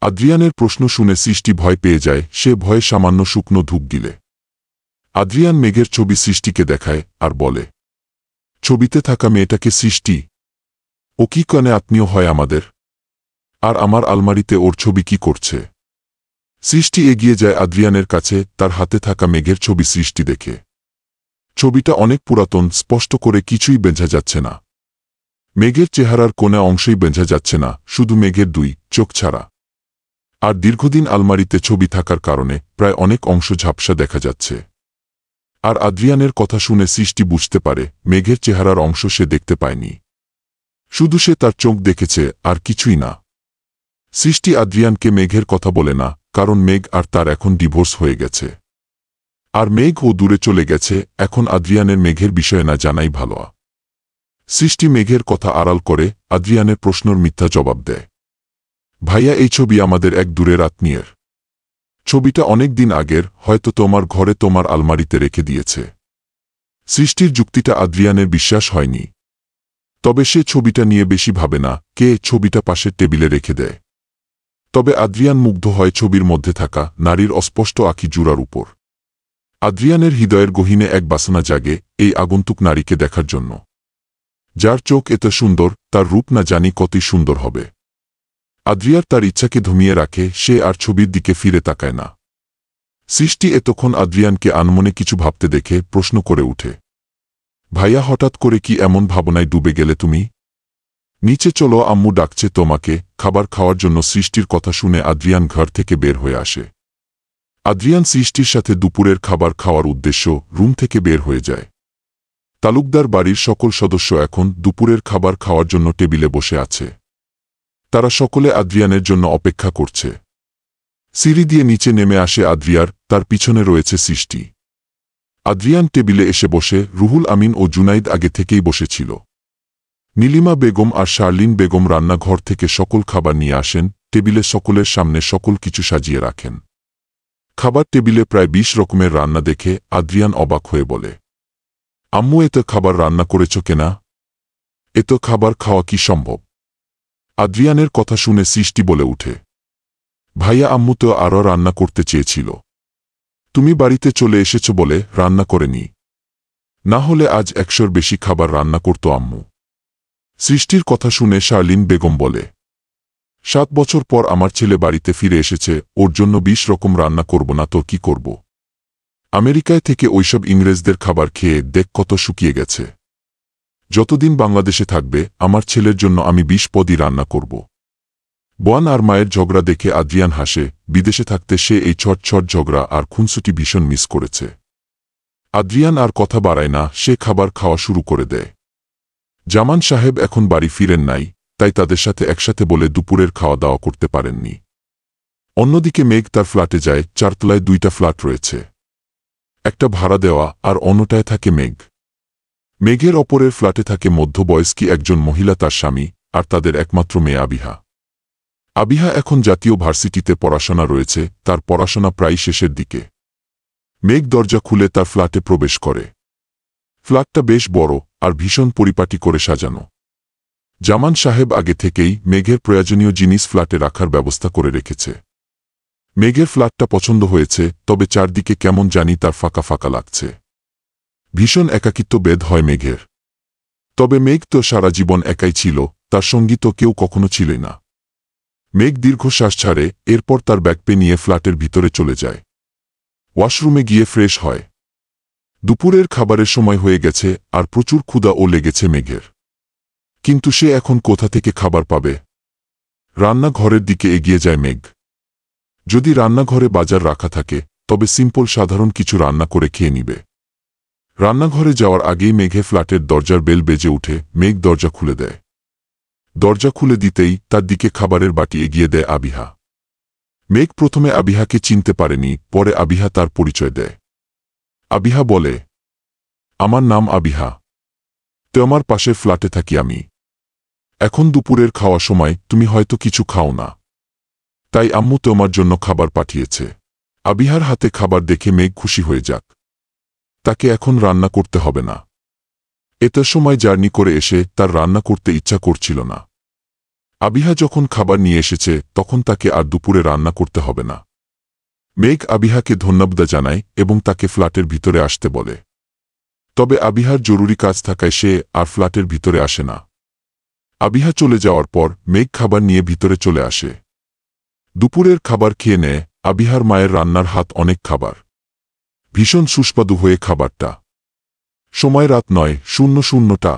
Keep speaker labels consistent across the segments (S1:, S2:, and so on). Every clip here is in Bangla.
S1: আদ্রিয়ানের প্রশ্ন শুনে সৃষ্টি ভয় পেয়ে যায়, সে ভয়ে সামান্য শুকনো ধূপ দিলে। আদ্রিয়ান মেঘের ছবি সৃষ্টিকে দেখায় আর বলে, ছবিতে থাকা মেয়েটাকে সৃষ্টি? ও কি কানে আত্মীয় হয় আমাদের? আর আমার আলমারিতে ওর ছবি কি করছে? সৃষ্টি এগিয়ে যায় আদ্রিয়ানের কাছে, তার হাতে থাকা মেঘের ছবি সৃষ্টি দেখে। ছবিটা অনেক পুরাতন, স্পষ্ট করে কিছুই বোঝা যাচ্ছে না। মেঘের চেহারার কোনা অংশই বোঝা যাচ্ছে না, শুধু মেঘের দুই চোখ ছাড়া। আর দীর্ঘদিন আলমারিতে ছবি থাকার কারণে প্রায় অনেক অংশ ঝাপসা দেখা যাচ্ছে। আর আদ্রিয়ানের কথা শুনে সৃষ্টি বুঝতে পারে মেঘের চেহারার অংশ সে দেখতে পায়নি, শুধু সে তার চোখ দেখেছে আর কিছুই না। সৃষ্টি আদ্রিয়ানকে মেঘের কথা বলে না, কারণ মেঘ আর তার এখন ডিভোর্স হয়ে গেছে। আর মেঘ ও দূরে চলে গেছে, এখন আদ্রিয়ানের মেঘের বিষয়ে না জানাই ভালো। সৃষ্টি মেঘের কথা আড়াল করে আদ্রিয়ানের প্রশ্নের মিথ্যা জবাব দেয়। ভাইয়া, এই ছবি আমাদের এক দূরের আত্মীয়ের। ছবিটা অনেক দিন আগের, হয়তো তোমার ঘরে তোমার আলমারিতে রেখে দিয়েছে। সৃষ্টির যুক্তিটা আদ্রিয়ানের বিশ্বাস হয়নি। তবে সে ছবিটা নিয়ে বেশি ভাবে না, কে ছবিটা পাশের টেবিলে রেখে দেয়। তবে আদ্রিয়ান মুগ্ধ হয় ছবির মধ্যে থাকা নারীর অস্পষ্ট আঁখি জুড়ার উপর। আদ্রিয়ানের হৃদয়ের গহীনে এক বাসনা জাগে এই আগন্তুক নারীকে দেখার জন্য। যার চোখ এত সুন্দর, তার রূপ না জানি কতই সুন্দর হবে। আদ্রিয়ার তার ইচ্ছাকে ধমিয়ে রাখে, সে আর ছবির দিকে ফিরে তাকায় না। সৃষ্টি এতক্ষণ আদ্রিয়ানকে আনমনে কিছু ভাবতে দেখে প্রশ্ন করে উঠে, ভাইয়া, হঠাৎ করে কি এমন ভাবনায় ডুবে গেলে তুমি? নিচে চলো, আম্মু ডাকছে তোমাকে খাবার খাওয়ার জন্য। সৃষ্টির কথা শুনে আদ্রিয়ান ঘর থেকে বের হয়ে আসে। আদ্রিয়ান সৃষ্টির সাথে দুপুরের খাবার খাওয়ার উদ্দেশ্য রুম থেকে বের হয়ে যায়। তালুকদার বাড়ির সকল সদস্য এখন দুপুরের খাবার খাওয়ার জন্য টেবিলে বসে আছে। তারা সকলে আদ্রিয়ানের জন্য অপেক্ষা করছে। সিঁড়ি দিয়ে নিচে নেমে আসে আদ্রিয়ার, তার পিছনে রয়েছে সৃষ্টি। আদ্রিয়ান টেবিলে এসে বসে, রুহুল আমিন ও জুনাইদ আগে থেকেই বসেছিল। নীলিমা বেগম আর শার্লিন বেগম রান্নাঘর থেকে সকল খাবার নিয়ে আসেন, টেবিলে সকলের সামনে সকল কিছু সাজিয়ে রাখেন। খাবার টেবিলে প্রায় 20 রকমের রান্না দেখে আদ্রিয়ান অবাক হয়ে বলে, আম্মু, এত খাবার রান্না করেছ কেনা? এত খাবার খাওয়া কি সম্ভব? আদ্রিয়ানের কথা শুনে সৃষ্টি বলে উঠে, ভাইয়া, আম্মু তো আরও রান্না করতে চেয়েছিল। তুমি বাড়িতে চলে এসেছ বলে রান্না করেনি, না হলে আজ 100-র বেশি খাবার রান্না করত আম্মু। সৃষ্টির কথা শুনে শার্লিন বেগম বলে, 7 বছর পর আমার ছেলে বাড়িতে ফিরে এসেছে, ওর জন্য 20 রকম রান্না করব না তো কি করব? আমেরিকায় থেকে ওইসব ইংরেজদের খাবার খেয়ে দেখ কত শুকিয়ে গেছে। যতদিন বাংলাদেশে থাকবে আমার ছেলের জন্য আমি 20 পদই রান্না করব। বোন আর মায়ের ঝগড়া দেখে আদ্রিয়ান হাসে, বিদেশে থাকতে সে এই ছট ঝগড়া আর খুনসুটি ভীষণ মিস করেছে। আদ্রিয়ান আর কথা বাড়ায় না, সে খাবার খাওয়া শুরু করে দেয়। জামান সাহেব এখন বাড়ি ফিরেন নাই, তাই তাদের সাথে একসাথে বলে দুপুরের খাওয়া দাওয়া করতে পারেননি। অন্যদিকে মেঘ তার ফ্ল্যাটে যায়। 4 তলায় 2টা ফ্ল্যাট রয়েছে, একটা ভাড়া দেওয়া আর অন্যটায় থাকে মেঘ। মেঘের অপরের ফ্ল্যাটে থাকে মধ্যবয়স্কী একজন মহিলা, তার স্বামী আর তাদের একমাত্র মেয়ে আবিহা। আবিহা এখন জাতীয় ভার্সিটিতে পড়াশোনা রয়েছে, তার পড়াশোনা প্রায় শেষের দিকে। মেঘ দরজা খুলে তার ফ্ল্যাটে প্রবেশ করে। ফ্ল্যাটটা বেশ বড় আর ভীষণ পরিপাটি করে সাজানো। জামান সাহেব আগে থেকেই মেঘের প্রয়োজনীয় জিনিস ফ্ল্যাটে রাখার ব্যবস্থা করে রেখেছে। মেঘের ফ্ল্যাটটা পছন্দ হয়েছে, তবে চারদিকে কেমন জানি তার ফাঁকা ফাঁকা লাগছে। ভীষণ একাকিত্ব বেদ হয় মেঘের। তবে মেঘ তো সারা জীবন একাই ছিল, তার সঙ্গী তো কেউ কখনো ছিলই না। মেঘ দীর্ঘশ্বাস ছাড়ে, এরপর তার ব্যাগপে নিয়ে ফ্ল্যাটের ভিতরে চলে যায়। ওয়াশরুমে গিয়ে ফ্রেশ হয়। দুপুরের খাবারের সময় হয়ে গেছে আর প্রচুর ক্ষুধা লেগেছে মেঘের। কিন্তু সে এখন কোথা থেকে খাবার পাবে? রান্নাঘরের দিকে এগিয়ে যায় মেঘ। যদি রান্নাঘরে বাজার রাখা থাকে তবে সিম্পল সাধারণ কিছু রান্না করে খেয়ে নিবে। রান্নাঘরে যাওয়ার আগেই মেঘে ফ্ল্যাটের দরজার বেল বেজে উঠে। মেঘ দরজা খুলে দেয়। দরজা খুলে দিতেই তার দিকে খাবারের বাটি এগিয়ে দেয় আবিহা। মেঘ প্রথমে আবিহাকে চিনতে পারেনি, পরে আবিহা তার পরিচয় দেয়। আবিহা বলে, আমার নাম আবিহা, তো আমার পাশের ফ্ল্যাটে থাকি আমি। এখন দুপুরের খাওয়া সময়, তুমি হয়তো কিছু খাও না, তাই আম্মু তোমার জন্য খাবার পাঠিয়েছে। আবিহার হাতে খাবার দেখে মেঘ খুশি হয়ে যাক, তাকে এখন রান্না করতে হবে না। এত সময় জার্নি করে এসে তার রান্না করতে ইচ্ছা করছিল না। আবিহা যখন খাবার নিয়ে এসেছে তখন তাকে আর দুপুরে রান্না করতে হবে না। মেঘ আবিহাকে ধন্যবাদ জানায় এবং তাকে ফ্ল্যাটের ভিতরে আসতে বলে। তবে আবিহার জরুরি কাজ থাকায় সে আর ফ্ল্যাটের ভিতরে আসে না। আবিহা চলে যাওয়ার পর মেঘ খাবার নিয়ে ভিতরে চলে আসে। দুপুরের খাবার খেয়ে নেয়। আবিহার মায়ের রান্নার হাত অনেক খাবার, ভীষণ সুস্বাদু হয়ে খাবারটা। সময় রাত 9:00টা।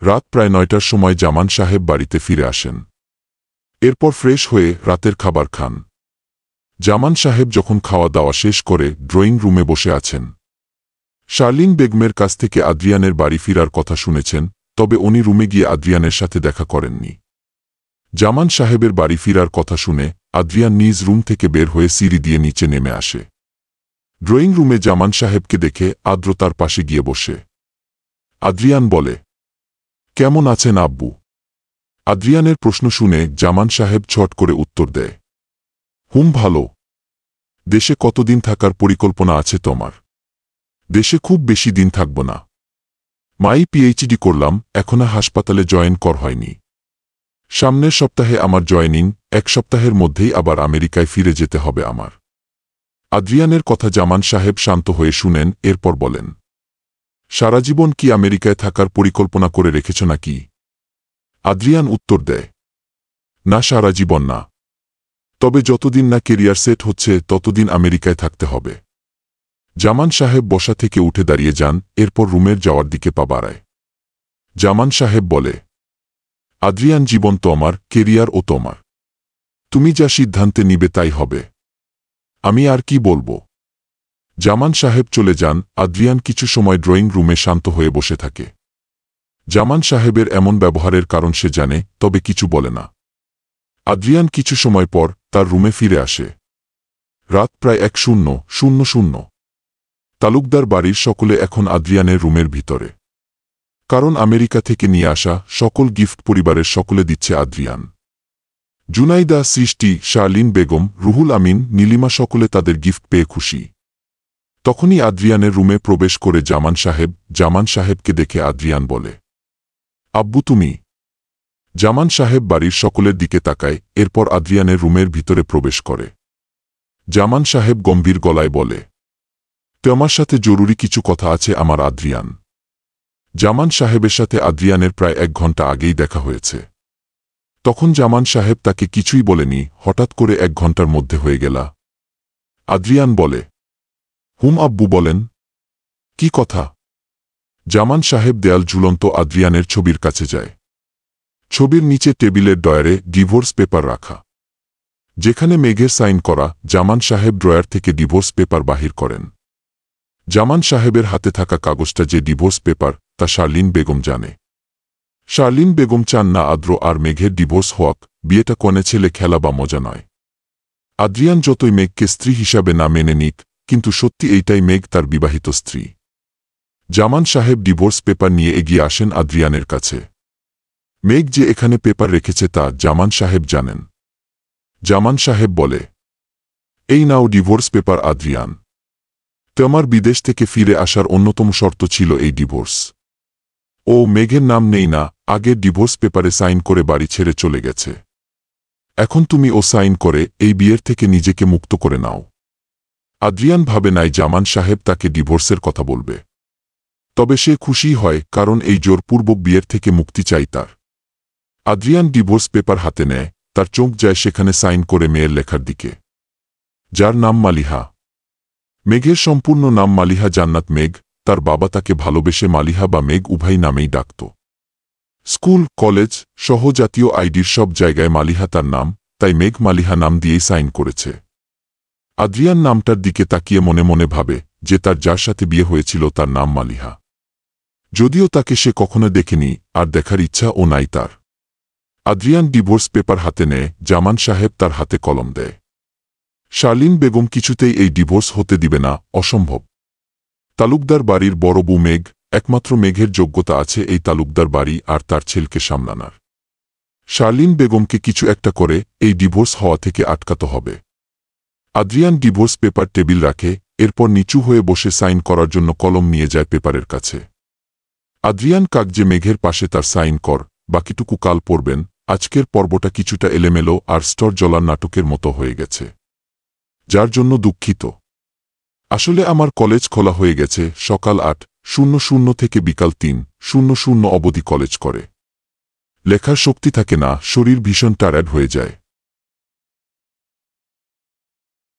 S1: রাত প্রায় 9টার সময় জামান সাহেব বাড়িতে ফিরে আসেন। এরপর ফ্রেশ হয়ে রাতের খাবার খান। জামান সাহেব যখন খাওয়া দাওয়া শেষ করে ড্রয়িং রুমে বসে আছেন। শার্লিন বেগমের কাছ থেকে আদ্রিয়ানের বাড়ি ফিরার কথা শুনেছেন, তবে উনি রুমে গিয়ে আদ্রিয়ানের সাথে দেখা করেননি। জামান সাহেবের বাড়ি ফিরার কথা শুনে আদ্রিয়ান নিজ রুম থেকে বের হয়ে সিঁড়ি দিয়ে নিচে নেমে আসে। ড্রয়িং রুমে জামান সাহেবকে দেখে আদ্র তার পাশে গিয়ে বসে। আদ্রিয়ান বলে, কেমন আছেন আব্বু? আদ্রিয়ানের প্রশ্ন শুনে জামান সাহেব ছট করে উত্তর দেয়, ভালো। দেশে কতদিন থাকার পরিকল্পনা আছে তোমার? দেশে খুব বেশি দিন থাকব না। মাই পিএইচডি করলাম, এখনো হাসপাতালে জয়েন কর হয়নি। সামনের সপ্তাহে আমার জয়েনিং, 1 সপ্তাহের মধ্যেই আবার আমেরিকায় ফিরে যেতে হবে আমার। আদ্রিয়ানের কথা জামান সাহেব শান্ত হয়ে শুনেন, এরপর বলেন, সারা জীবন কি আমেরিকায় থাকার পরিকল্পনা করে রেখেছ নাকি? আদ্রিয়ান উত্তর দেয়, না, সারা জীবন না। তবে যতদিন না কেরিয়ার সেট হচ্ছে ততদিন আমেরিকায় থাকতে হবে। জামান সাহেব বসা থেকে উঠে দাঁড়িয়ে যান, এরপর রুমের যাওয়ার দিকে পা বাড়ায়। জামান সাহেব বলে, আদ্রিয়ান, জীবন তো আমার, কেরিয়ার ও তোমার। তুমি যা সিদ্ধান্তে নিবে তাই হবে। আমি আর কি বলবো? জামান সাহেব চলে যান। আদ্রিয়ান কিছু সময় ড্রয়িং রুমে শান্ত হয়ে বসে থাকে। জামান সাহেবের এমন ব্যবহারের কারণ সে জানে, তবে কিছু বলে না। আদ্রিয়ান কিছু সময় পর তার রুমে ফিরে আসে। রাত প্রায় 1:00। তালুকদার বাড়ির সকলে এখন আদ্রিয়ানের রুমের ভিতরে, কারণ আমেরিকা থেকে নিয়ে আসা সকল গিফট পরিবারের সকলে দিচ্ছে আদ্রিয়ান। জুনাইদা, সৃষ্টি, শার্লিন বেগম, রুহুল আমিন, নীলিমা সকলে তাদের গিফট পেয়ে খুশি। তখনই আদ্রিয়ানের রুমে প্রবেশ করে জামান সাহেবকে দেখে আদ্রিয়ান বলে, আব্বু তুমি? জামান সাহেব বাড়ির সকলের দিকে তাকায়, এরপর আদ্রিয়ানের রুমের ভিতরে প্রবেশ করে। জামান সাহেব গম্ভীর গলায় বলে, তোমার সাথে জরুরি কিছু কথা আছে আমার আদ্রিয়ান। জামান সাহেবের সাথে আদ্রিয়ানের প্রায় 1 ঘন্টা আগেই দেখা হয়েছে। তখন জামান সাহেব তাকে কিছুই বলেনি, হঠাৎ করে 1 ঘন্টার মধ্যে হয়ে গেল। আদ্রিয়ান বলে, আব্বু বলেন। কি কথা? জামান সাহেব দেয়াল ঝুলন্ত আদ্রিয়ানের ছবির কাছে যায়। ছবির নিচে টেবিলের ডয়ারে ডিভোর্স পেপার রাখা, যেখানে মেঘের সাইন করা। জামান সাহেব ড্রয়ার থেকে ডিভোর্স পেপার বাহির করেন। জামান সাহেবের হাতে থাকা কাগজটা যে ডিভোর্স পেপার, তা শার্লিন বেগম জানে। শার্লিন বেগম চান না আদ্র আর মেঘের ডিভোর্স হোক। বিয়েটা কনে ছেলে খেলা বা মজা নয়। আদ্রিয়ান যতই মেঘকে স্ত্রী হিসাবে না মেনে নিক, কিন্তু সত্যি এইটাই মেঘ তার বিবাহিত স্ত্রী। জামান সাহেব ডিভোর্স পেপার নিয়ে এগিয়ে আসেন আদ্রিয়ানের কাছে। মেঘ যে এখানে পেপার রেখেছে তা জামান সাহেব জানেন। জামান সাহেব বলে, এই নাও ডিভোর্স পেপার আদ্রিয়ান। তোমার বিদেশ থেকে ফিরে আসার অন্যতম শর্ত ছিল এই ডিভোর্স। ও মেঘের নাম নেই না, আগের ডিভোর্স পেপারে সাইন করে বাড়ি ছেড়ে চলে গেছে। এখন তুমি ও সাইন করে এই বিয়ের থেকে নিজেকে মুক্ত করে নাও। আদ্রিয়ান ভাবে নাই জামান সাহেব তাকে ডিভোর্সের কথা বলবে। তবে সে খুশি হয়, কারণ এই জোরপূর্বক বিয়ের থেকে মুক্তি চাই তার। আদ্রিয়ান ডিভোর্স পেপার হাতে নেয়, তার চোখ যায় সেখানে সাইন করে মেয়ের লেখার দিকে, যার নাম মালিহা। মেঘের সম্পূর্ণ নাম মালিহা জান্নাত মেঘ। তার বাবা তাকে ভালোবেসে মালিহা বা মেঘ উভয় নামেই ডাকত। স্কুল, কলেজ সহ জাতীয় আইডির সব জায়গায় মালিহা তার নাম, তাই মেঘ মালিহা নাম দিয়েই সাইন করেছে। আদ্রিয়ান নামটার দিকে তাকিয়ে মনে মনে ভাবে যে তার যার সাথে বিয়ে হয়েছিল তার নাম মালিহা, যদিও তাকে সে কখনো দেখেনি আর দেখার ইচ্ছাও নাই তার। আদ্রিয়ান ডিভোর্স পেপার হাতে নেয়। জামান সাহেব তার হাতে কলম দেয়। শার্লিন বেগম কিছুতেই এই ডিভোর্স হতে দিবে না, অসম্ভব। তালুকদার বাড়ির বড় বউ মেঘ, একমাত্র মেঘের যোগ্যতা আছে এই তালুকদার বাড়ি আর তার ছেলেকে সামলানার। শার্লিন বেগমকে কিছু একটা করে এই ডিভোর্স হওয়া থেকে আটকাতে হবে। আদ্রিয়ান ডিভোর্স পেপার টেবিল রাখে, এরপর নিচু হয়ে বসে সাইন করার জন্য কলম নিয়ে যায় পেপারের কাছে। আদ্রিয়ান কাগজে মেঘের পাশে তার সাইন কর, বাকিটুকু কাল পড়বেন, আজকের পর্বটা কিছুটা এলোমেলো আর স্তর জ্বলার নাটকের মতো হয়ে গেছে, যার জন্য দুঃখিত। আসলে আমার কলেজ খোলা হয়ে গেছে সকাল 8:00 থেকে বিকাল 3:00 অবধি কলেজ করে। লেখার শক্তি থাকে না, শরীর ভীষণ টায়ার্ড হয়ে যায়।